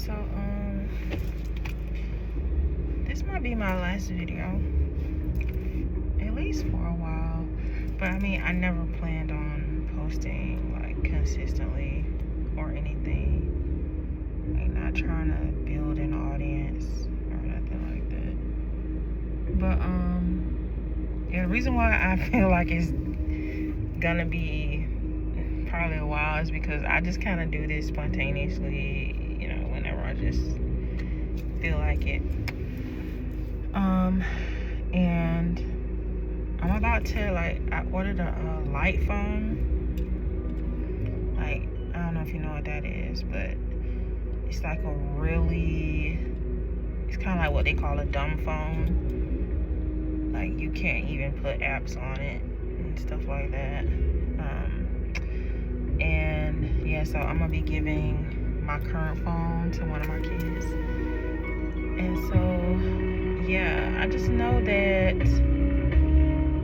So, this might be my last video, at least for a while. But I mean, I never planned on posting like consistently or anything. Like, not trying to build an audience or nothing like that. But yeah, the reason why I feel like it's gonna be probably a while is because I just kind of do this spontaneously, you know, whenever I just feel like it. And I'm about to, like, I ordered a light phone. Like, I don't know if you know what that is, but it's like a really, it's kind of like what they call a dumb phone. Like, you can't even put apps on it and stuff like that. And yeah, so I'm gonna be giving my current phone to one of my kids. And so yeah, I just know that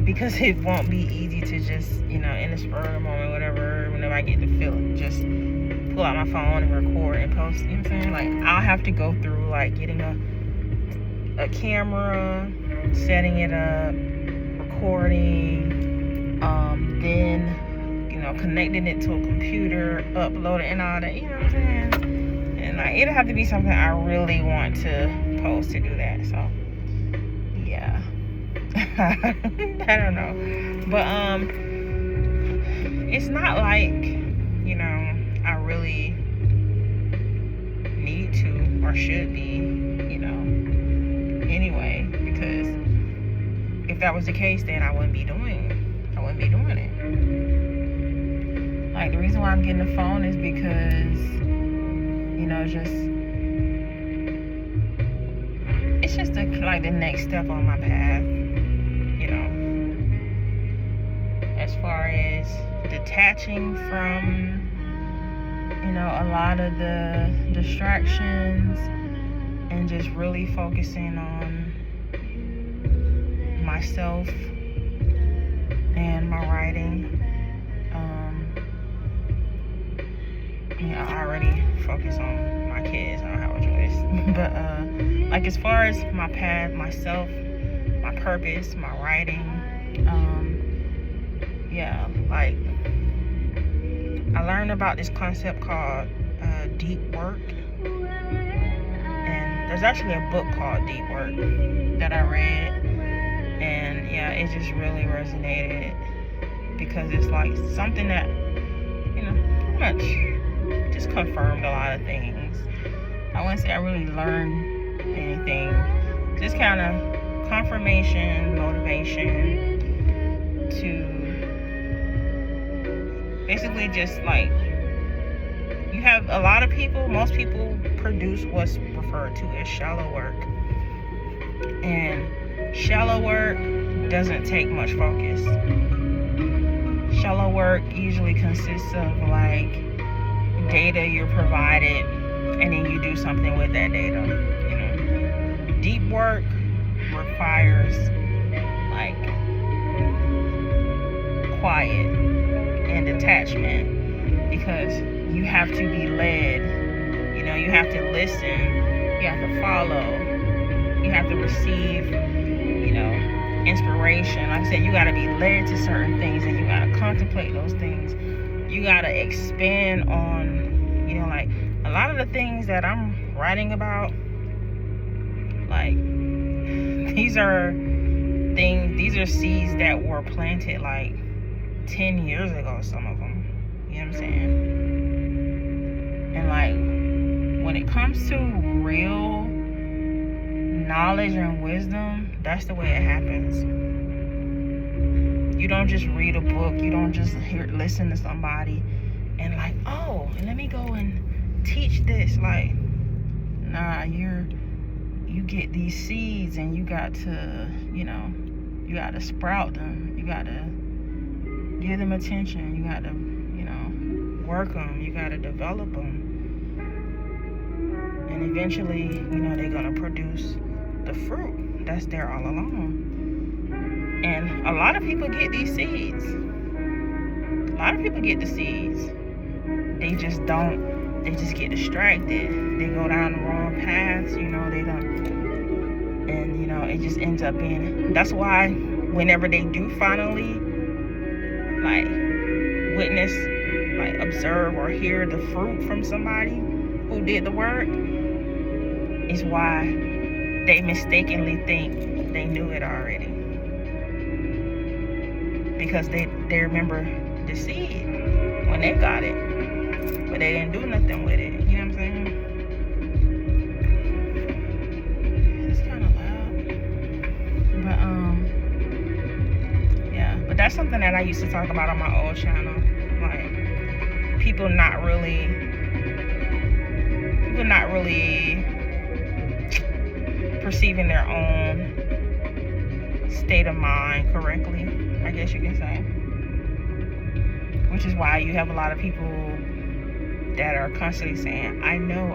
because it won't be easy to just, you know, in the spur of the moment, whatever, whenever I get the feeling, just pull out my phone and record and post, you know what I'm saying? Like, I'll have to go through, like, getting a camera, setting it up, recording, then, you know, connecting it to a computer, uploading and all that, you know what I'm saying? And, like, it'll have to be something I really want to post to do that, so yeah. I don't know, but it's not like, you know, I really need to or should be, you know, anyway, because if that was the case, then I wouldn't be doing it. Like, the reason why I'm getting the phone is because, you know, it's just like the next step on my path, you know, as far as detaching from, you know, a lot of the distractions and just really focusing on myself and my writing. Yeah, I already focus on my kids. I don't have a choice. But like, as far as my path, myself, my purpose, my writing, yeah, like, I learned about this concept called deep work. And there's actually a book called Deep Work that I read. And yeah, it just really resonated because it's like something that, you know, pretty much just confirmed a lot of things. I wouldn't say I really learned anything. Just kind of confirmation, motivation to basically just, like, you have a lot of people, most people produce what's referred to as shallow work. And shallow work doesn't take much focus. Shallow work usually consists of, like, data you're provided and then you do something with that data, you know. Deep work requires, like, quiet and detachment, because you have to be led, you know, you have to listen, you have to follow, you have to receive, you know, inspiration. Like I said, you got to be led to certain things and you got to contemplate those things. You got to expand on, you know, like, a lot of the things that I'm writing about, like, these are seeds that were planted like 10 years ago, some of them, you know what I'm saying? And, like, when it comes to real knowledge and wisdom, that's the way it happens. You don't just read a book, you don't just listen to somebody and, like, oh, let me go and teach this. Like, nah, you get these seeds and you got to, you know, you got to sprout them, you got to give them attention, you got to, you know, work them, you got to develop them, and eventually, you know, they're gonna produce the fruit that's there all along. And a lot of people get these seeds. A lot of people get the seeds. They just don't they just get distracted. They go down the wrong paths, you know, they don't, and you know, it just ends up being, that's why whenever they do finally like witness, like observe or hear the fruit from somebody who did the work, is why they mistakenly think they knew it already, because they remember the seed when they got it, but they didn't do nothing with it. You know what I'm saying? It's kind of loud, but yeah. But that's something that I used to talk about on my old channel, like people not really perceiving their own state of mind correctly, I guess you can say. Which is why you have a lot of people that are constantly saying, I know,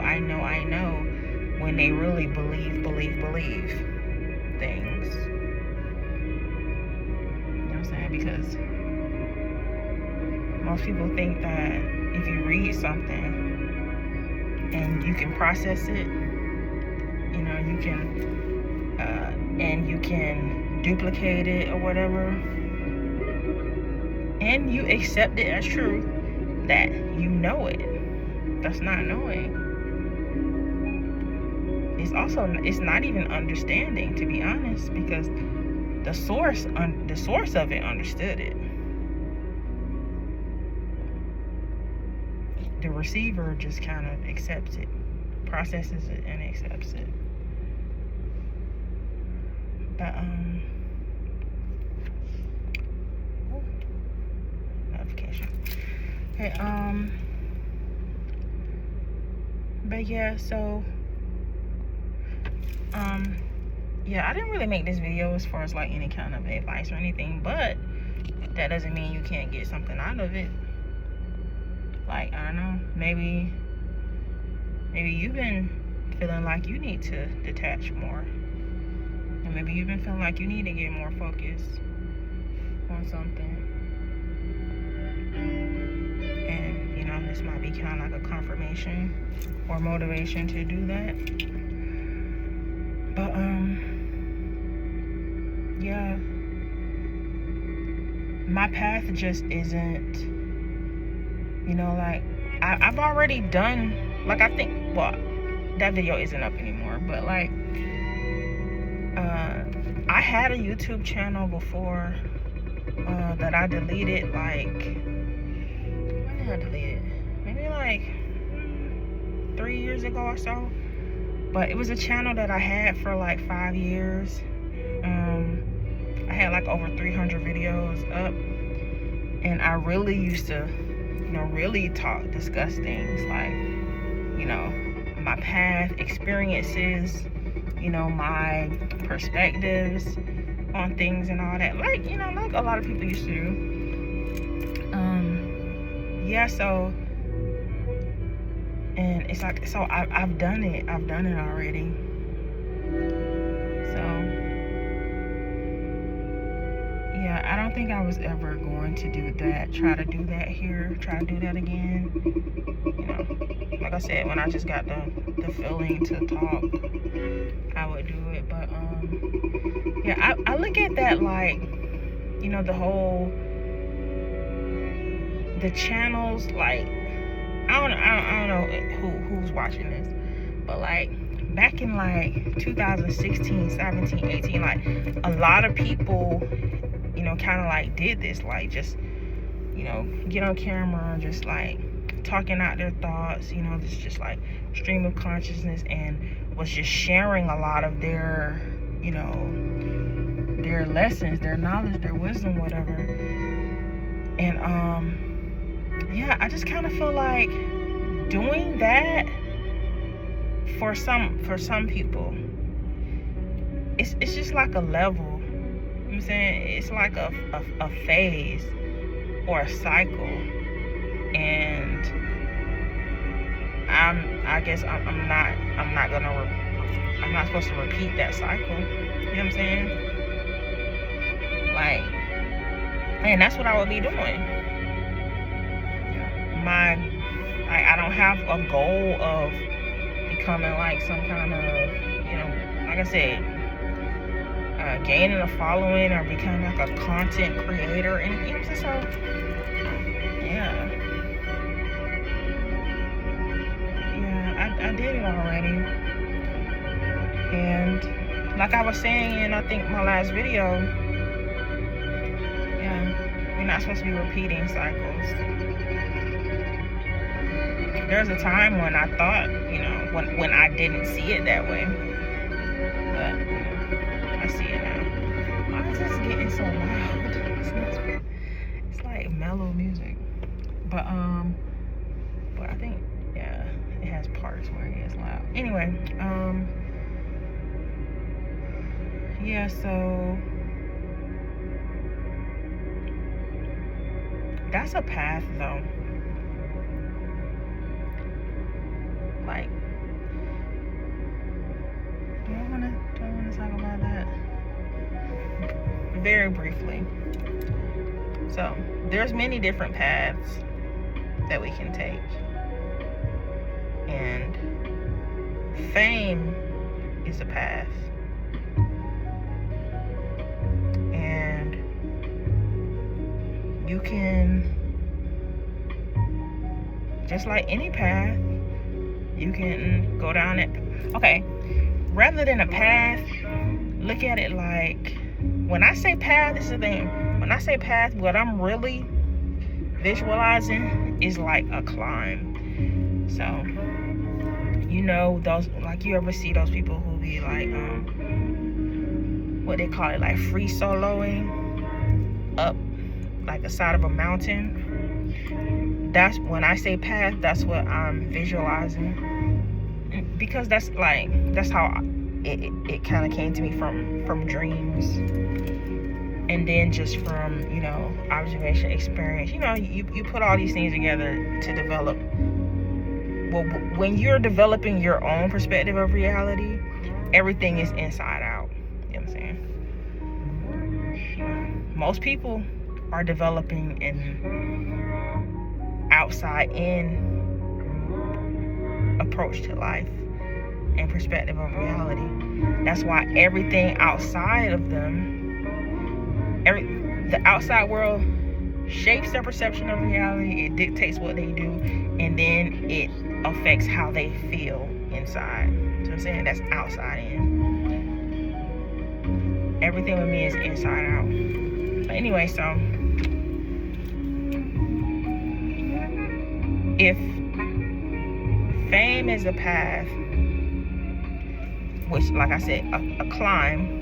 when they really believe things. You know what I'm saying? Because most people think that if you read something and you can process it, you know, you can and you can duplicate it or whatever, and you accept it as truth, that you know it. That's not knowing. It's not even understanding, to be honest, because the source of it understood it. The receiver just kind of accepts it, processes it, and accepts it. But notification. Okay, but yeah, so yeah, I didn't really make this video as far as like any kind of advice or anything, but that doesn't mean you can't get something out of it. Like, I don't know, maybe you've been feeling like you need to detach more, and maybe you've been feeling like you need to get more focused on something, and you know, this might be kind of like a confirmation or motivation to do that. But yeah, my path just isn't, you know, like I've already done, like, I think, well, that video isn't up anymore, but like I had a YouTube channel before that I deleted, like, when did I delete it? Maybe like 3 years ago or so. But it was a channel that I had for like 5 years. I had like over 300 videos up, and I really used to, you know, really discuss things like, you know, my path, experiences, you know, my perspectives on things and all that, like, you know, like a lot of people used to do. Yeah, so, and it's like, so I've done it already. So yeah, I don't think I was ever going to do that, try to do that again. You know, like I said, when I just got the feeling to talk, I would do it. But yeah, I look at that like, you know, the channels, like, I don't know who's watching this, but like back in like 2016, 17, 18, like a lot of people, you know, kind of like did this, like just, you know, get on camera, just like talking out their thoughts, you know, just like stream of consciousness, and was just sharing a lot of their, you know, their lessons, their knowledge, their wisdom, whatever. And yeah, I just kind of feel like doing that for some people, it's just like a level. You know what I'm saying? It's like a phase or a cycle, and I guess I'm not supposed to repeat that cycle. You know what I'm saying? Like, and that's what I would be doing. I don't have a goal of becoming like some kind of, like I said, gaining a following or becoming like a content creator. And so, yeah, I did it already. And like I was saying in, I think, my last video, we're not supposed to be repeating cycles. There's a time when I thought, when I didn't see it that way, but I see it now. Why is this getting so loud? It's like mellow music, but I think, it has parts where it gets loud. Anyway, so that's a path, though. Like, do I want to talk about that? Very briefly. So, there's many different paths that we can take. And fame is a path. And you can, just like any path, you can go down it. Okay, rather than a path, look at it like, when I say path, this is the thing. When I say path, what I'm really visualizing is like a climb. So, those, like, you ever see those people who be like, what they call it, like free soloing up like the side of a mountain. That's when I say path, that's what I'm visualizing, because that's how it kind of came to me from dreams, and then just from observation, experience. You put all these things together to develop. Well, when you're developing your own perspective of reality, everything is inside out. You know what I'm saying? Most people are developing an outside in approach to life and perspective of reality. That's why everything outside of them, the outside world shapes their perception of reality. It dictates what they do, and then it affects how they feel inside. So I'm saying that's outside in. Everything with me is inside out. But anyway, so if fame is a path, which, like I said, a climb,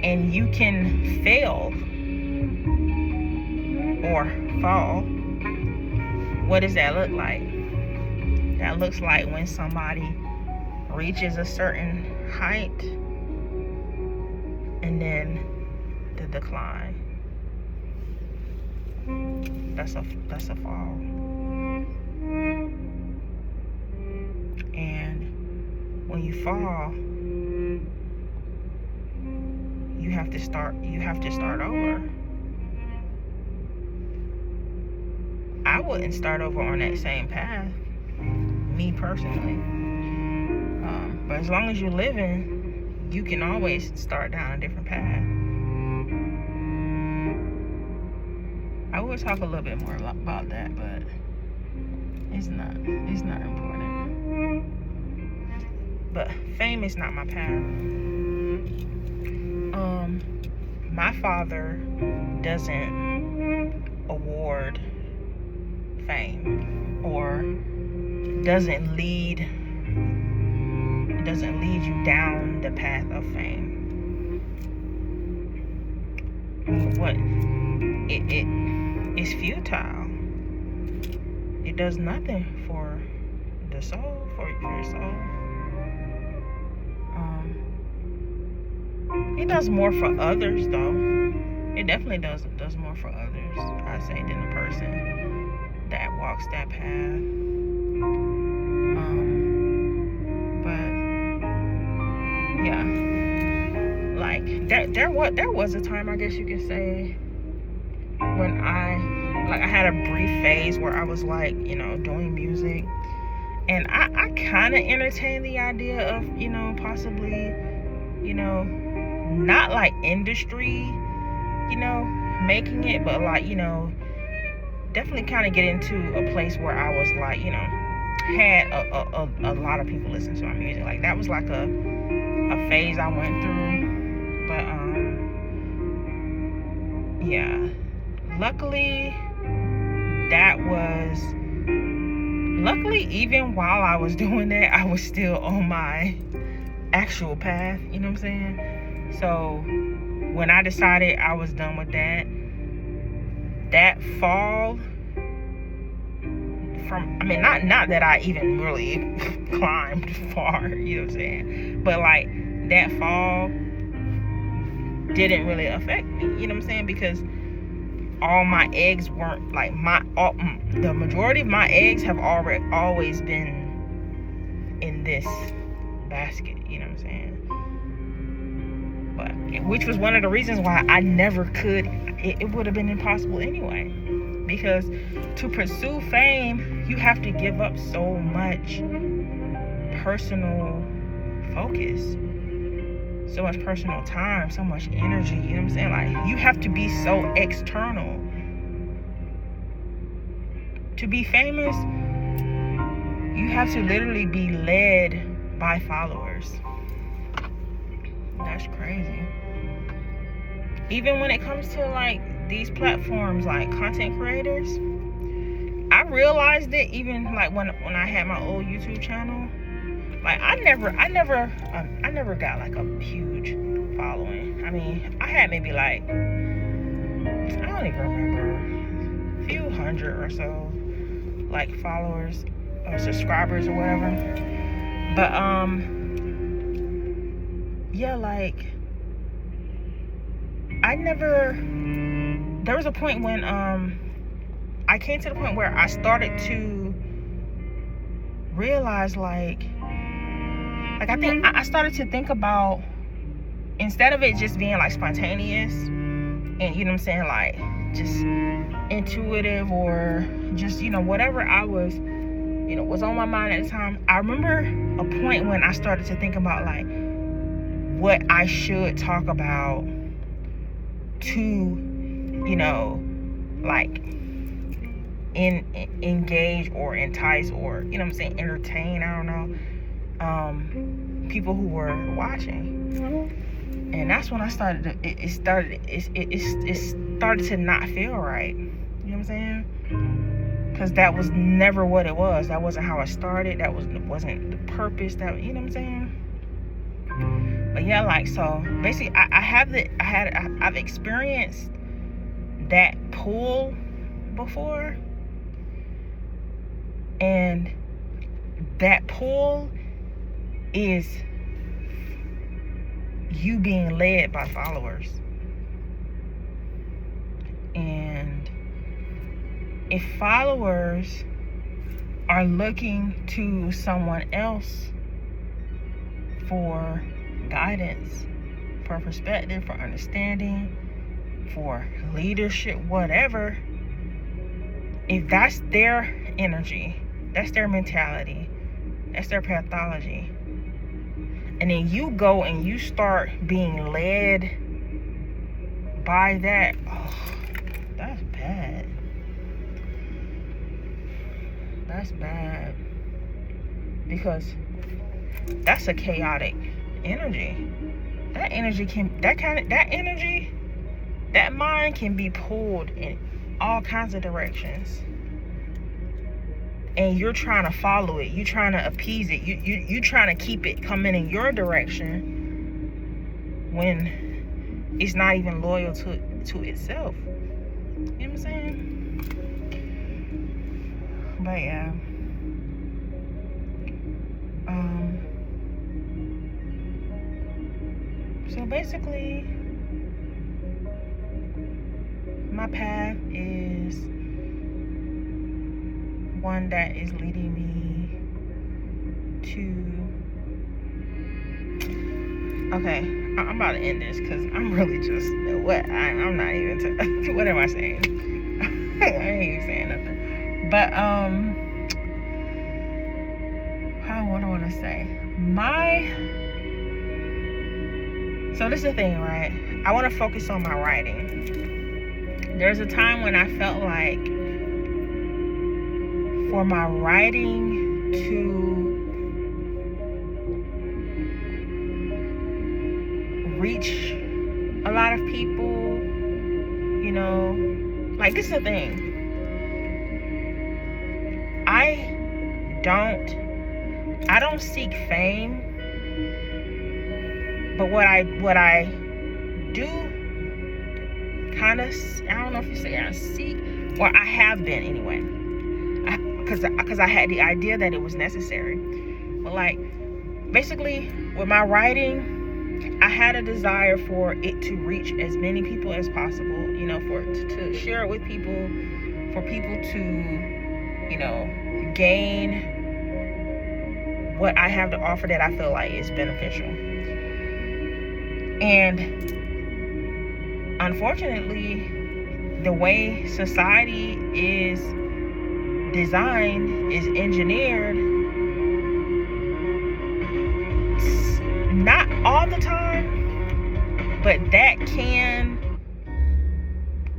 and you can fail or fall, what does that look like? That looks like when somebody reaches a certain height and then the decline. That's a fall. And when you fall, you have to start over. I wouldn't start over on that same path, me personally. But as long as you're living, you can always start down a different path. I will talk a little bit more about that, but it's not important. But fame is not my path. My father doesn't award fame, or doesn't lead you down the path of fame. What it's futile. It does nothing for the soul, for your soul. It does more for others, though. It definitely does more for others, I say, than a person that walks that path. But yeah, like there was a time, I guess you could say, when I like I had a brief phase where I was like, you know, doing music, and I kind of entertained the idea of, you know, possibly, you know, not like industry, you know, making it, but like, you know, definitely kind of get into a place where I was like, you know, had a lot of people listen to my music. Like that was like a phase I went through. But yeah, luckily even while I was doing that, I was still on my actual path, you know what I'm saying? So when I decided I was done with that fall from, I mean, not that I even really climbed far, you know what I'm saying, but like that fall didn't really affect me, you know what I'm saying, because all my eggs weren't like the majority of my eggs have always been in this basket, you know what I'm saying. But which was one of the reasons why I never could, it would have been impossible anyway, because to pursue fame you have to give up so much personal focus, so much personal time, so much energy, you know what I'm saying? Like you have to be so external to be famous. You have to literally be led by followers. That's crazy. Even when it comes to like these platforms like content creators, I realized it even like when I had my old YouTube channel. Like I never got like a huge following. I mean, I had maybe like, I don't even remember, a few hundred or so like followers or subscribers or whatever. But yeah, like there was a point when I came to the point where I started to realize like I think I started to think about, instead of it just being like spontaneous and, you know what I'm saying, like just intuitive or just, you know, whatever I was, you know, was on my mind at the time. I remember a point when I started to think about like what I should talk about to, you know, like engage or entice or, you know what I'm saying, entertain, I don't know, people who were watching. And that's when I started to, it started to not feel right, you know what I'm saying, because that was never what it was. That wasn't how it started. That wasn't the purpose, that, you know what I'm saying. But yeah, like, so basically I've experienced that pull before, and that pull is you being led by followers. And if followers are looking to someone else for guidance, for perspective, for understanding, for leadership, whatever, if that's their energy, that's their mentality, that's their pathology, and then you go and you start being led by that, oh, that's bad. That's bad, because that's a chaotic energy. That mind can be pulled in all kinds of directions, and you're trying to follow it, you're trying to appease it, you trying to keep it coming in your direction when it's not even loyal to itself. You know what I'm saying? But yeah, so basically my path is one that is leading me to, okay, I'm about to end this because I'm really just, I'm not even what am I saying? ain't even saying nothing. But what do I want to say? So this is the thing, right? I want to focus on my writing. There's a time when I felt like for my writing to reach a lot of people, you know, like this is the thing. I don't seek fame, but what I do kind of, I don't know if you say I seek, or I have been anyway, because I had the idea that it was necessary. But like basically with my writing, I had a desire for it to reach as many people as possible, you know, to share it with people, for people to, you know, gain what I have to offer that I feel like is beneficial. And unfortunately, the way society is designed, is engineered, not all the time, but that can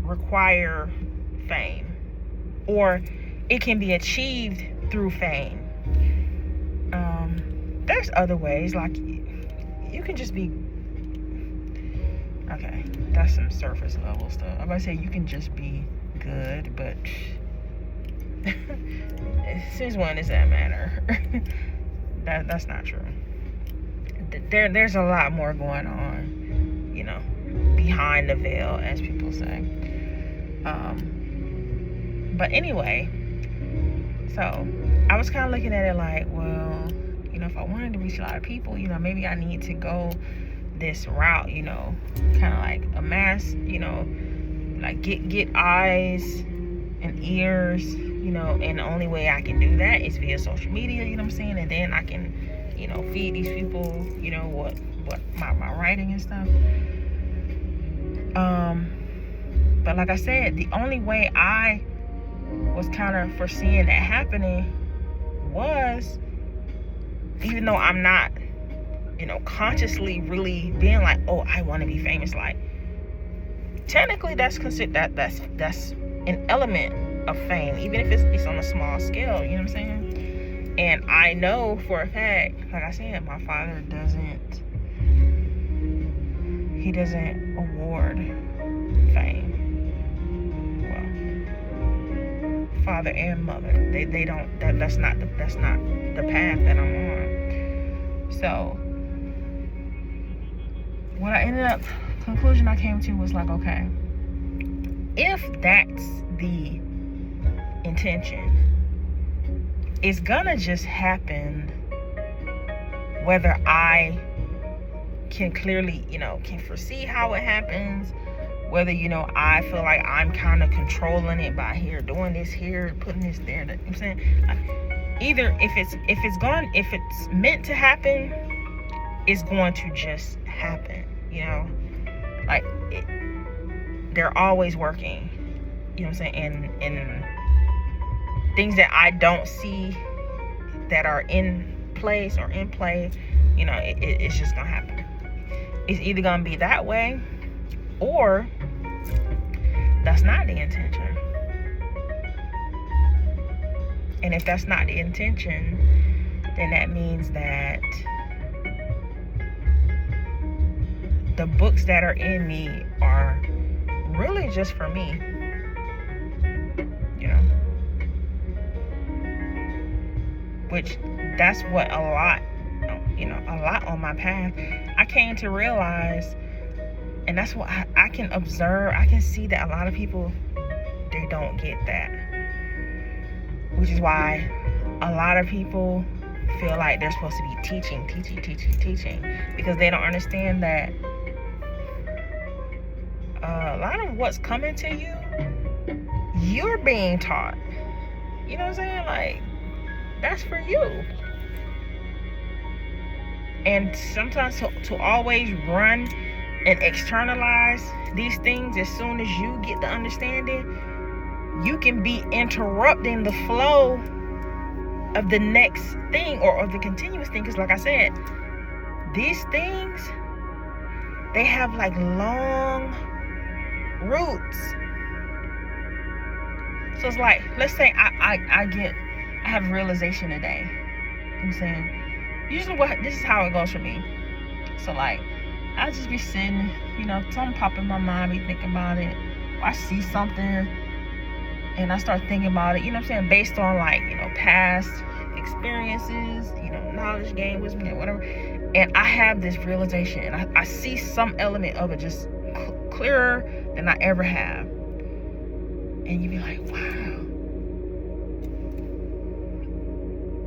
require fame, or it can be achieved through fame. There's other ways, like you can just be, okay, that's some surface level stuff. I'm about to say you can just be good, but since when does that matter? That's not true. There's a lot more going on, you know, behind the veil, as people say. But anyway, so I was kind of looking at it like, well, you know, if I wanted to reach a lot of people, you know, maybe I need to go this route, you know, kind of like amass, you know, like get eyes and ears, you know, and the only way I can do that is via social media, you know what I'm saying? And then I can, you know, feed these people, you know, what my writing and stuff. But like I said, the only way I was kind of foreseeing that happening was, even though I'm not, you know, consciously really being like, oh, I want to be famous, like technically that's considered that's an element of fame, even if it's on a small scale, you know what I'm saying? And I know for a fact, like I said, my father doesn't award fame. Well, father and mother, they don't, that's not the path that I'm on. So what I ended up, conclusion I came to was like, okay, if that's the intention, it's gonna just happen whether I can clearly, you know, can foresee how it happens, whether, you know, I feel like I'm kind of controlling it by here, doing this here, putting this there, you know what I'm saying? Like, either if it's meant to happen, it's going to just happen, you know? Like, they're always working, you know what I'm saying? And things that I don't see that are in place or in play, you know, it's just gonna happen. It's either gonna be that way, or that's not the intention. And if that's not the intention, then that means that the books that are in me are really just for me, you know? Which, that's what a lot on my path, I came to realize, and that's what I can observe. I can see that a lot of people, they don't get that. Which is why a lot of people feel like they're supposed to be teaching, because they don't understand that a lot of what's coming to you, you're being taught. You know what I'm saying? Like, that's for you. And sometimes to always run and externalize these things as soon as you get the understanding, you can be interrupting the flow of the next thing or of the continuous thing. Because like I said, these things, they have like long roots. So it's like, let's say I have realization today. You know what I'm saying? Usually this is how it goes for me. So like, I just be sitting, something pop in my mind, be thinking about it. Or I see something and I start thinking about it, you know what I'm saying? Based on like, past experiences, knowledge gained, wisdom gained, whatever. And I have this realization and I see some element of it just clearer than I ever have. And you be like, wow.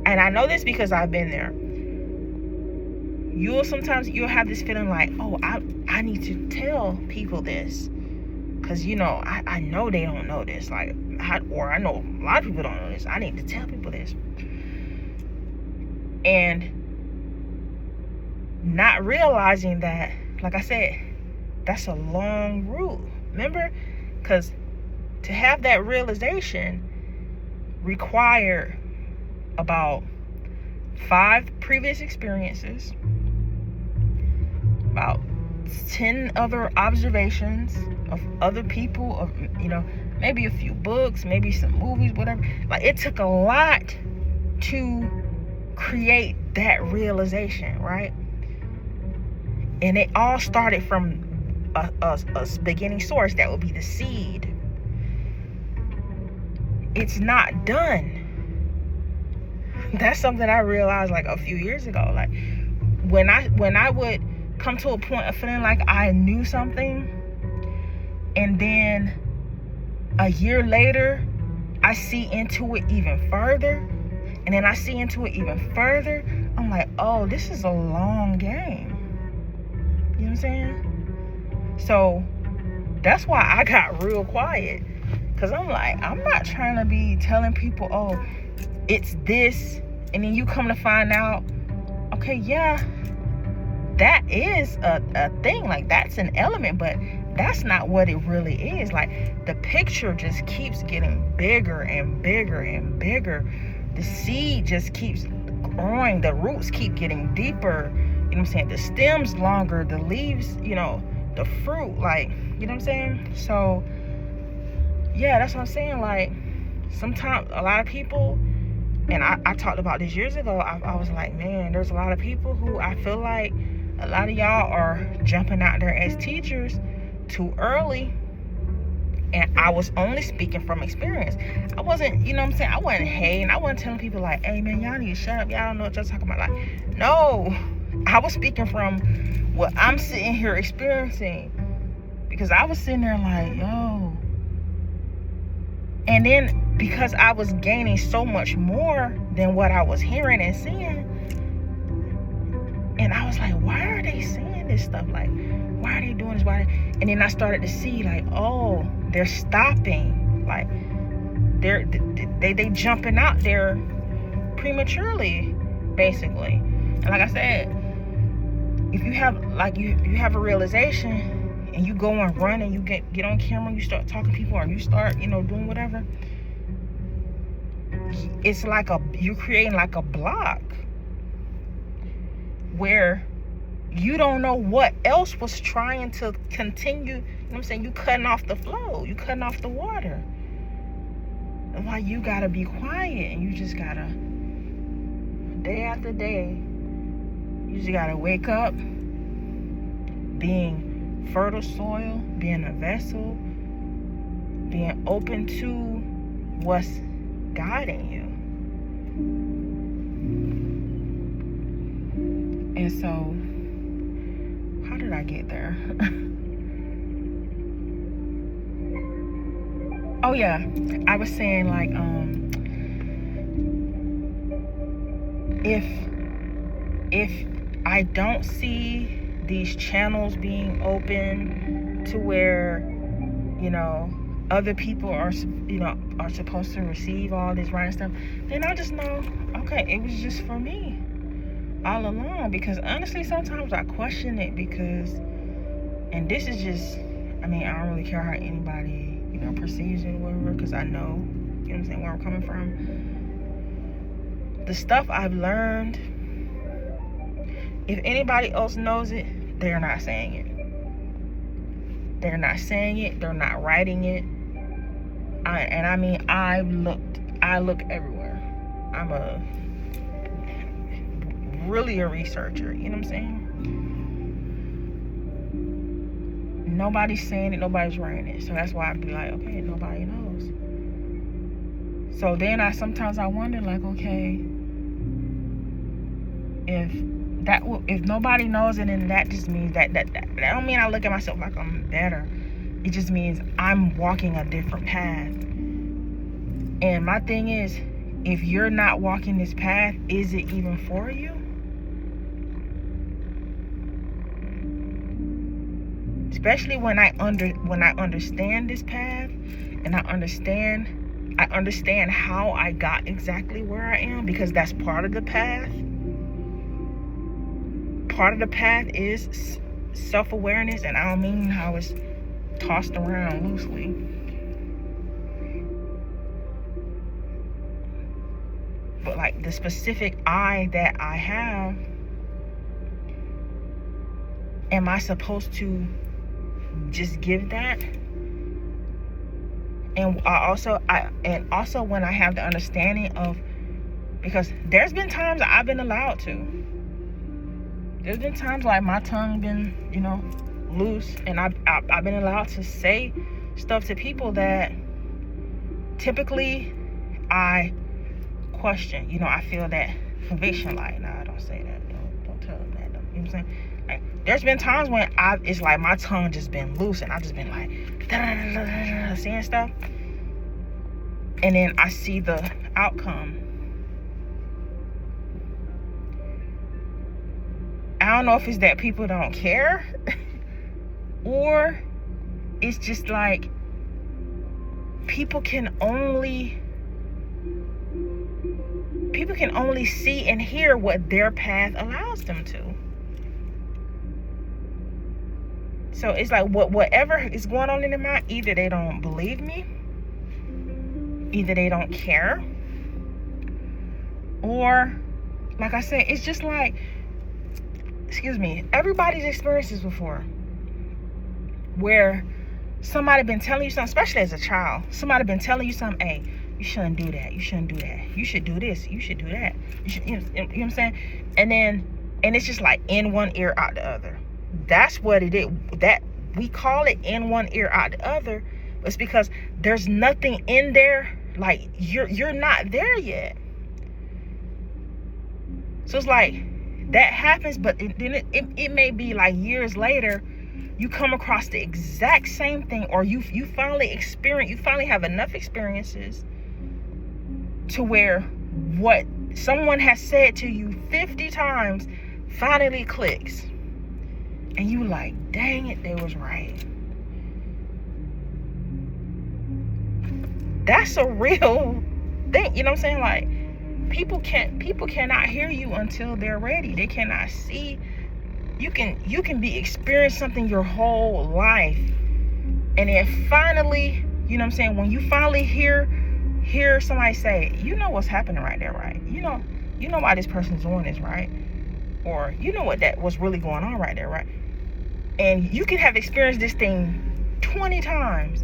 And I know this because I've been there. You'll have this feeling like, oh, I need to tell people this. Because, I know they don't know this. Like, or I know a lot of people don't know this. I need to tell people this. And not realizing that, like I said, that's a long route. Remember? Because to have that realization required about 5 previous experiences, about 10 other observations of other people, of maybe a few books, maybe some movies, whatever. Like, it took a lot to create that realization, right? And it all started from a beginning source. That would be the seed. It's not done. That's something I realized like a few years ago. Like, when I would come to a point of feeling like I knew something, and then a year later I see into it even further, and then I see into it even further, I'm like, oh, this is a long game. You know what I'm saying? So that's why I got real quiet, because I'm like, I'm not trying to be telling people, oh, it's this, and then you come to find out, okay, yeah, that is a thing, like that's an element, but that's not what it really is. Like, the picture just keeps getting bigger and bigger and bigger. The seed just keeps growing, the roots keep getting deeper, you know what I'm saying, the stems longer, the leaves, the fruit, like, you know what I'm saying? So yeah, that's what I'm saying. Like, sometimes a lot of people, and I talked about this years ago, I was like, man, there's a lot of people who I feel like a lot of y'all are jumping out there as teachers too early. And I was only speaking from experience. I wasn't, you know what I'm saying, I wasn't hating. I wasn't telling people like, hey man, y'all need to shut up, y'all don't know what y'all talking about. Like, no, I was speaking from what I'm sitting here experiencing, because I was sitting there like, yo. And then because I was gaining so much more than what I was hearing and seeing, and I was like, why are they saying this stuff? Like, why are they doing this? And then I started to see, like, oh, they're stopping. Like, they jumping out there prematurely, basically. And like I said, if you have you have a realization and you go and run and you get on camera, you start talking to people, or you start doing whatever, it's like you're creating like a block where you don't know what else was trying to continue. You know what I'm saying? You cutting off the flow, you cutting off the water. And why you gotta be quiet, and you just gotta, day after day, you just gotta wake up being fertile soil, being a vessel, being open to what's guiding you. And so, how did I get there? Oh yeah, I was saying, like, if I don't see these channels being open to where other people are supposed to receive all this right stuff, then I just know, okay, it was just for me all along. Because honestly, sometimes I question it, because, and this is just, I don't really care how anybody perceives it or whatever, because I know, you know what I'm saying, where I'm coming from. The stuff I've learned, if anybody else knows it, they're not saying it. They're not saying it. They're not writing it. I look everywhere. I'm really a researcher. You know what I'm saying? Nobody's saying it. Nobody's writing it. So that's why I'd be like, okay, nobody knows. So then sometimes I wonder, like, okay, if nobody knows it, then that just means that don't mean I look at myself like I'm better. It just means I'm walking a different path. And my thing is, if you're not walking this path, is it even for you? Especially when I understand this path, and I understand how I got exactly where I am, because that's part of the path. Part of the path is self-awareness, and I don't mean how it's tossed around loosely. But like the specific I that I have, am I supposed to just give that? And also when I have the understanding of, because there's been times I've been allowed to. There's been times like my tongue been, loose, and I've been allowed to say stuff to people that typically I question. I feel that conviction, like, nah, don't say that. Don't tell them that. You know what I'm saying? Like, there's been times when it's like my tongue just been loose, and I've just been like saying stuff, and then I see the outcome. I don't know if it's that people don't care or it's just like people can only see and hear what their path allows them to. So it's like whatever is going on in their mind, either they don't believe me, either they don't care, or like I said, it's just like, everybody's experienced this before, where somebody been telling you something, especially as a child, somebody been telling you something, hey, you shouldn't do that, you shouldn't do that, you should do this, you should do that, you know what I'm saying? And it's just like in one ear, out the other. That's what it is. That we call it in one ear, out the other. It's because there's nothing in there. Like you're not there yet. So it's like that happens, but then it may be like years later, you come across the exact same thing, or you finally have enough experiences to where what someone has said to you 50 times finally clicks. And you like, dang it, they was right. That's a real thing. You know what I'm saying? Like, people cannot hear you until they're ready. They cannot see. You can be experiencing something your whole life, and then finally, you know what I'm saying, when you finally hear somebody say, you know what's happening right there, right? You know why this person's doing this, right? Or you know what's really going on right there, right? And you can have experienced this thing 20 times,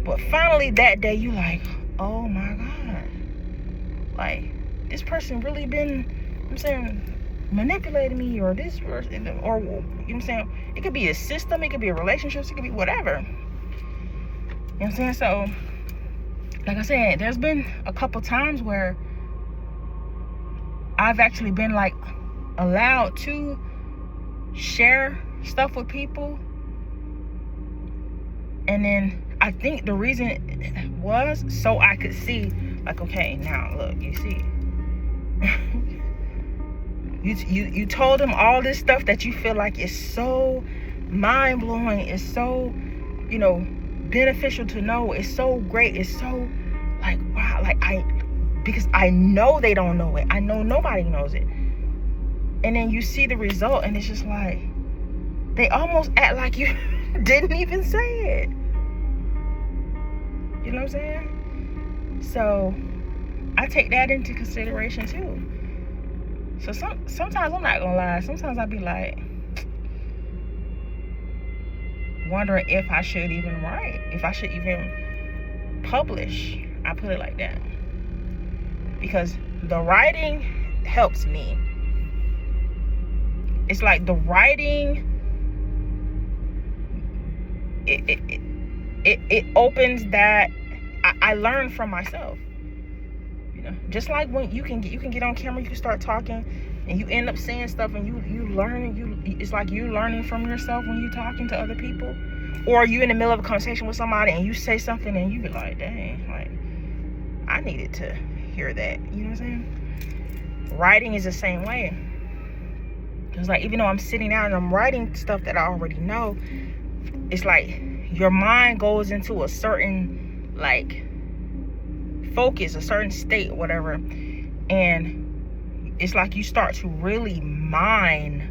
but finally that day you like, oh my God, like this person really been, I'm saying, manipulating me, or this person, or you know what I'm saying, it could be a system, it could be a relationship, it could be whatever. You know what I'm saying? So like I said, there's been a couple times where I've actually been like allowed to share stuff with people, and then I think the reason was so I could see, like, okay, now look, you see, you told them all this stuff that you feel like is so mind-blowing, it's so, beneficial to know, it's so great, it's so like, wow, like because I know they don't know it, I know nobody knows it, and then you see the result, and it's just like they almost act like you didn't even say it. You know what I'm saying? So I take that into consideration too. So sometimes, I'm not gonna lie, sometimes I be like wondering if I should even write, if I should even publish. I put it like that. Because the writing helps me. It's like the writing, it opens that. I learn from myself. You know, just like when you can get on camera, you can start talking, and you end up saying stuff, and you learn. It's like you learning from yourself when you talking to other people, or you in the middle of a conversation with somebody and you say something and you be like, dang, like I needed to hear that. You know what I'm saying? Writing is the same way. It's like, even though I'm sitting down and I'm writing stuff that I already know, it's like your mind goes into a certain like focus, a certain state, whatever, and it's like you start to really mine,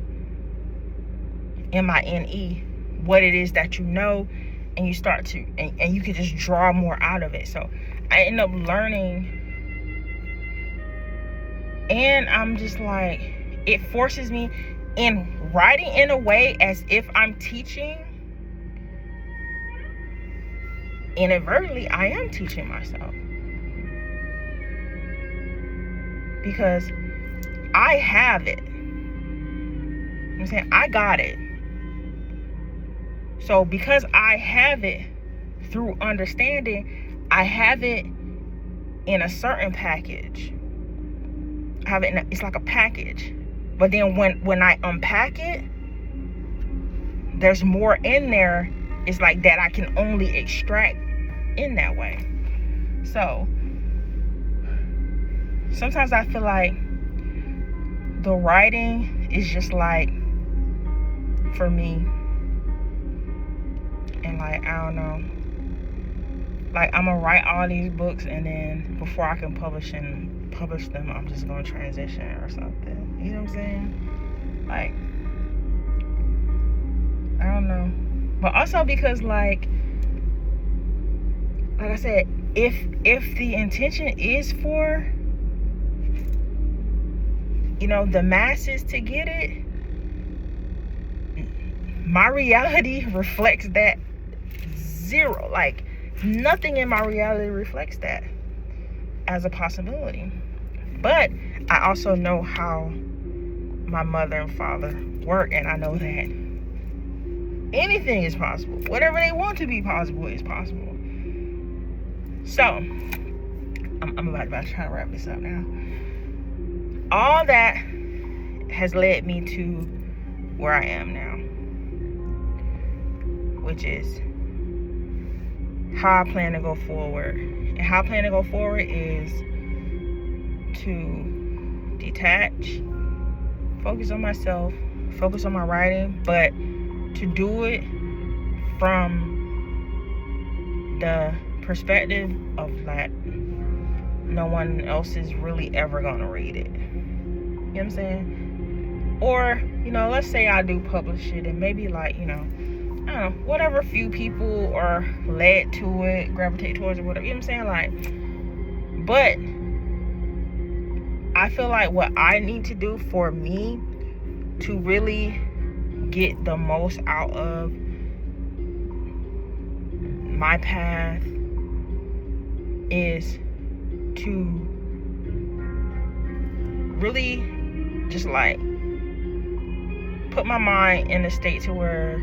M-I-N-E, what it is that you know, and you start to and you can just draw more out of it. So I end up learning, and I'm just like, it forces me in writing in a way as if I'm teaching. Inadvertently, I am teaching myself, because I have it. You know what I'm saying? I got it. So because I have it through understanding, I have it in a certain package. I have it it's like a package. But then when I unpack it, there's more in there. It's like that I can only extract in that way. So sometimes I feel like the writing is just like, for me, and like, I don't know, like I'm gonna write all these books, and then before I can publish them, I'm just gonna transition or something. You know what I'm saying? Like, I don't know. But also because like I said, if the intention is for, you know, the masses to get it, my reality reflects that zero. Like, nothing in my reality reflects that as a possibility. But I also know how my mother and father work, and I know that anything is possible. Whatever they want to be possible is possible. So I'm about to try to wrap this up now. All that has led me to where I am now, which is how I plan to go forward. And how I plan to go forward is to detach, focus on myself, focus on my writing, but to do it from the perspective of that no one else is really ever gonna read it. You know what I'm saying? Or, you know, let's say I do publish it, and maybe, like, you know, I don't know, whatever few people are led to it, gravitate towards it, whatever, you know what I'm saying? Like, but I feel like what I need to do for me to really get the most out of my path is to really just like put my mind in a state to where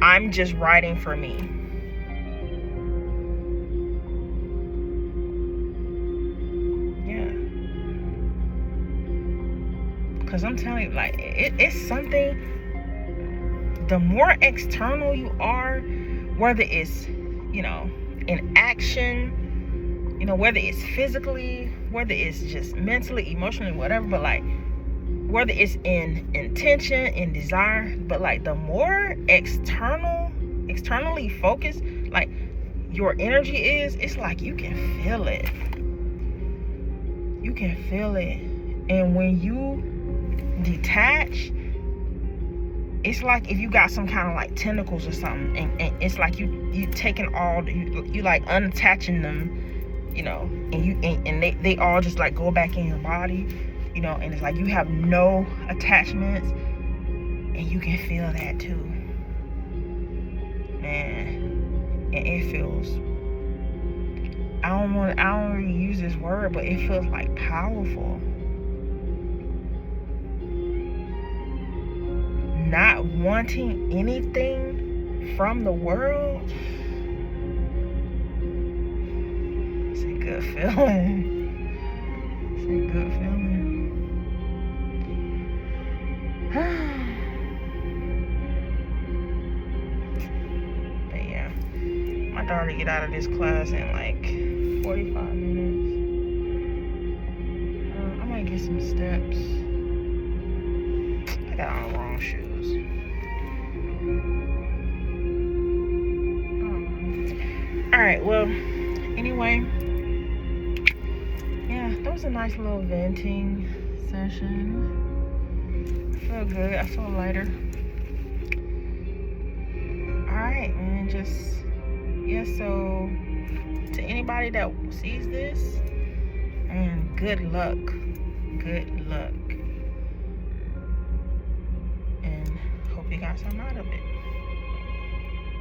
I'm just writing for me. Yeah. Because I'm telling you, like, it's something, the more external you are, whether it's, you know, in action, you know, whether it's physically, whether it's just mentally, emotionally, whatever, but like whether it's in intention, in desire, but like the more externally focused like your energy is, it's like you can feel it. You can feel it. And when you detach, it's like if you got some kind of like tentacles or something, and it's like you taking all you like unattaching them, you know, and they all just like go back in your body, you know, and it's like you have no attachments, and you can feel that too, man. And it feels, I don't really use this word, but it feels like powerful. Not wanting anything from the world. It's a good feeling. It's a good feeling. But yeah, my daughter get out of this class in like 45 minutes. I might get some steps. I got on the wrong shoes. Alright, well, anyway, yeah, that was a nice little venting session. I feel good. I feel lighter. Alright, and just, yeah, so to anybody that sees this, and good luck. Good luck. And hope you got something out of it.